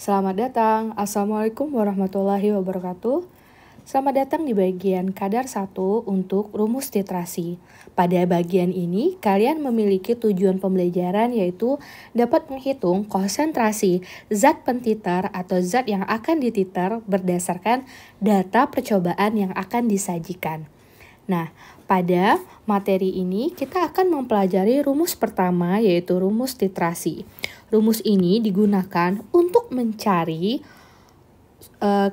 Selamat datang. Assalamualaikum warahmatullahi wabarakatuh. Selamat datang di bagian kadar 1 untuk rumus titrasi. Pada bagian ini, kalian memiliki tujuan pembelajaran yaitu dapat menghitung konsentrasi zat pentiter atau zat yang akan dititer berdasarkan data percobaan yang akan disajikan. Nah, pada materi ini kita akan mempelajari rumus pertama yaitu rumus titrasi. Rumus ini digunakan untuk mencari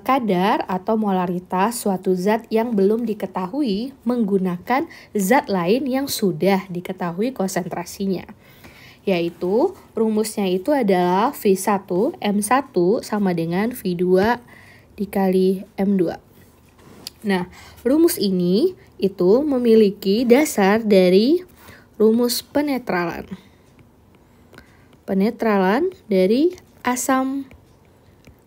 kadar atau molaritas suatu zat yang belum diketahui menggunakan zat lain yang sudah diketahui konsentrasinya. Yaitu rumusnya itu adalah V1 M1 sama dengan V2 dikali M2. Nah, rumus ini itu memiliki dasar dari rumus penetralan. Penetralan dari asam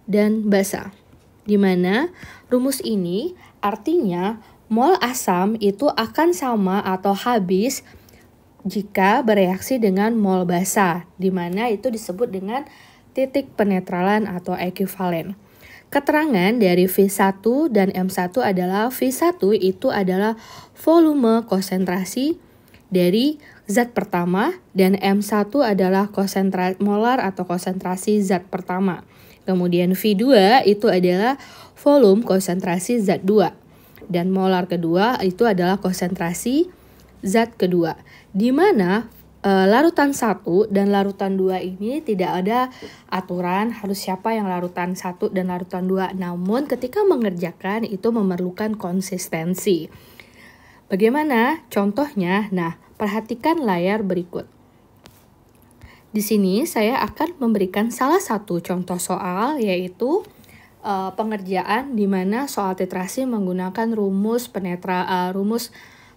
dan basa. Di mana rumus ini artinya mol asam itu akan sama atau habis jika bereaksi dengan mol basa, di mana itu disebut dengan titik penetralan atau ekuivalen. Keterangan dari V1 dan M1 adalah V1 itu adalah volume konsentrasi dari zat pertama dan M1 adalah konsentrasi molar atau konsentrasi zat pertama. Kemudian V2 itu adalah volume konsentrasi zat 2 dan molar kedua itu adalah konsentrasi zat kedua. Di mana larutan 1 dan larutan 2 ini tidak ada aturan harus siapa yang larutan 1 dan larutan 2. Namun ketika mengerjakan itu memerlukan konsistensi. Bagaimana contohnya? Nah, perhatikan layar berikut. Di sini saya akan memberikan salah satu contoh soal yaitu pengerjaan di mana soal titrasi menggunakan rumus rumus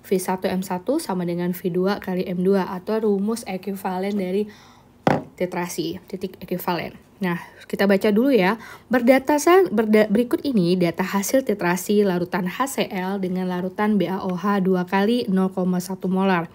V1 M1 sama dengan V2 kali M2 atau rumus ekuivalen dari titrasi, titik ekuivalen. Nah, kita baca dulu ya. Berikut ini data hasil titrasi larutan HCl dengan larutan BaOH 2 kali 0,1 molar.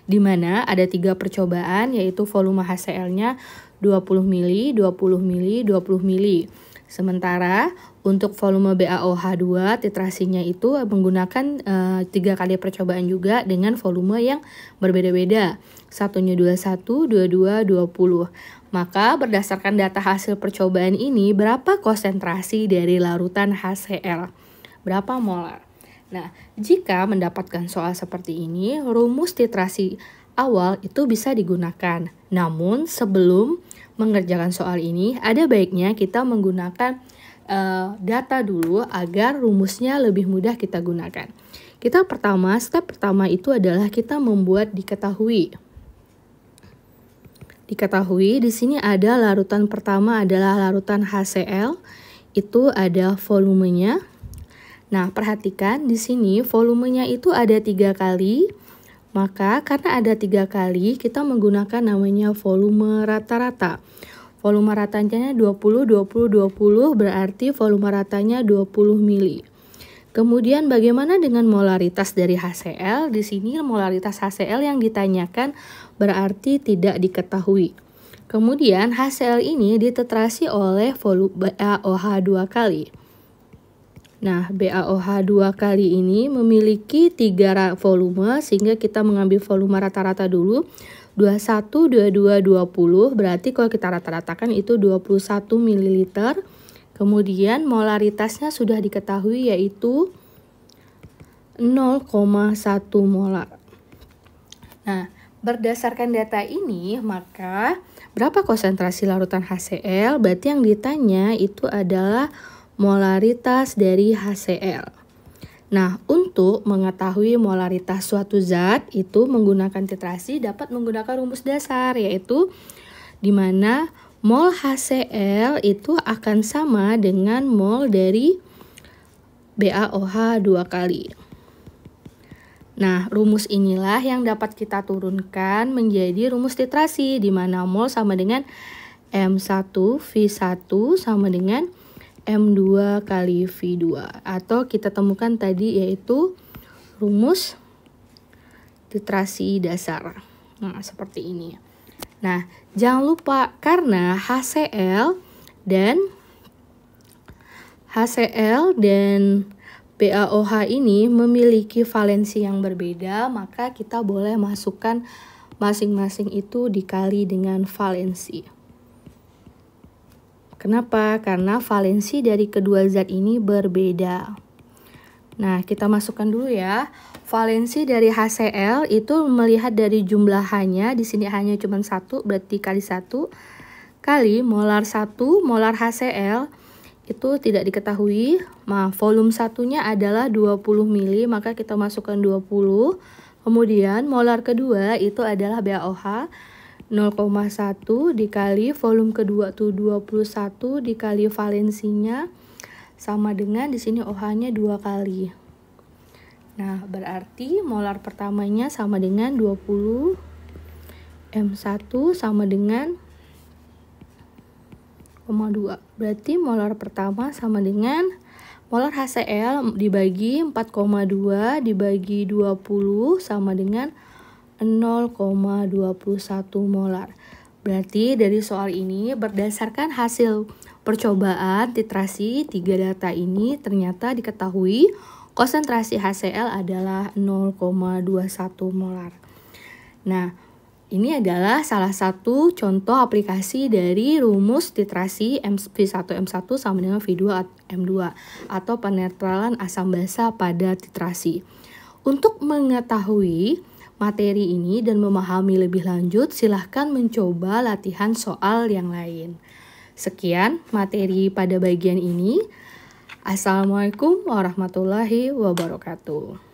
Di mana ada 3 percobaan yaitu volume HCl-nya 20 mili, 20 mili, 20 mili. Sementara untuk volume BaOH 2 titrasinya itu menggunakan 3 kali percobaan juga dengan volume yang berbeda-beda. Satunya 21, 22, 20. Maka berdasarkan data hasil percobaan ini berapa konsentrasi dari larutan HCl? Berapa molar? Nah, jika mendapatkan soal seperti ini, rumus titrasi awal itu bisa digunakan. Namun sebelum mengerjakan soal ini, ada baiknya kita menggunakan data dulu agar rumusnya lebih mudah kita gunakan. Step pertama itu adalah kita membuat diketahui. Diketahui di sini ada larutan pertama adalah larutan HCl, itu ada volumenya. Nah, perhatikan di sini volumenya itu ada 3 kali. Maka karena ada 3 kali, kita menggunakan namanya volume rata-rata. Volume ratanya 20, 20, 20 berarti volume ratanya 20 mili. Kemudian bagaimana dengan molaritas dari HCl? Di sini molaritas HCl yang ditanyakan berarti tidak diketahui. Kemudian HCl ini ditetrasi oleh volume BaOH 2 kali. Nah, BaOH 2 kali ini memiliki 3 volume sehingga kita mengambil volume rata-rata dulu. 21, 22, 20 berarti kalau kita rata-ratakan itu 21 ml. Kemudian molaritasnya sudah diketahui yaitu 0,1 molar. Nah, berdasarkan data ini maka berapa konsentrasi larutan HCl? Berarti yang ditanya itu adalah molaritas dari HCl. Nah, untuk mengetahui molaritas suatu zat itu menggunakan titrasi dapat menggunakan rumus dasar yaitu di mana mol HCl itu akan sama dengan mol dari BaOH 2 kali. Nah, rumus inilah yang dapat kita turunkan menjadi rumus titrasi di mana mol sama dengan M1 V1 sama dengan M2 kali V2 atau kita temukan tadi yaitu rumus titrasi dasar. Nah, seperti ini. Nah, jangan lupa karena HCl dan HCl dan BaOH ini memiliki valensi yang berbeda, maka kita boleh masukkan masing-masing itu dikali dengan valensi. Kenapa? Karena valensi dari kedua zat ini berbeda. Nah, kita masukkan dulu ya. Valensi dari HCl itu melihat dari jumlah H-nya, di sini H-nya cuma 1, berarti kali 1, kali molar 1, molar HCl, itu tidak diketahui. Nah, volume satunya adalah 20 mili, maka kita masukkan 20. Kemudian molar kedua itu adalah BaOH 0,1 dikali volume kedua tuh 21 dikali valensinya sama dengan di sini OH-nya 2 kali. Nah, berarti molar pertamanya sama dengan 20, M1 sama dengan 0,2. Berarti molar pertama sama dengan molar HCl dibagi 4,2 dibagi 20 sama dengan 0,21 molar. Berarti dari soal ini berdasarkan hasil percobaan titrasi 3 data ini ternyata diketahui konsentrasi HCl adalah 0,21 molar. Nah, ini adalah salah satu contoh aplikasi dari rumus titrasi V1M1 sama dengan V2M2 atau penetralan asam basa pada titrasi. Untuk mengetahui materi ini dan memahami lebih lanjut, silahkan mencoba latihan soal yang lain. Sekian materi pada bagian ini. Assalamualaikum warahmatullahi wabarakatuh.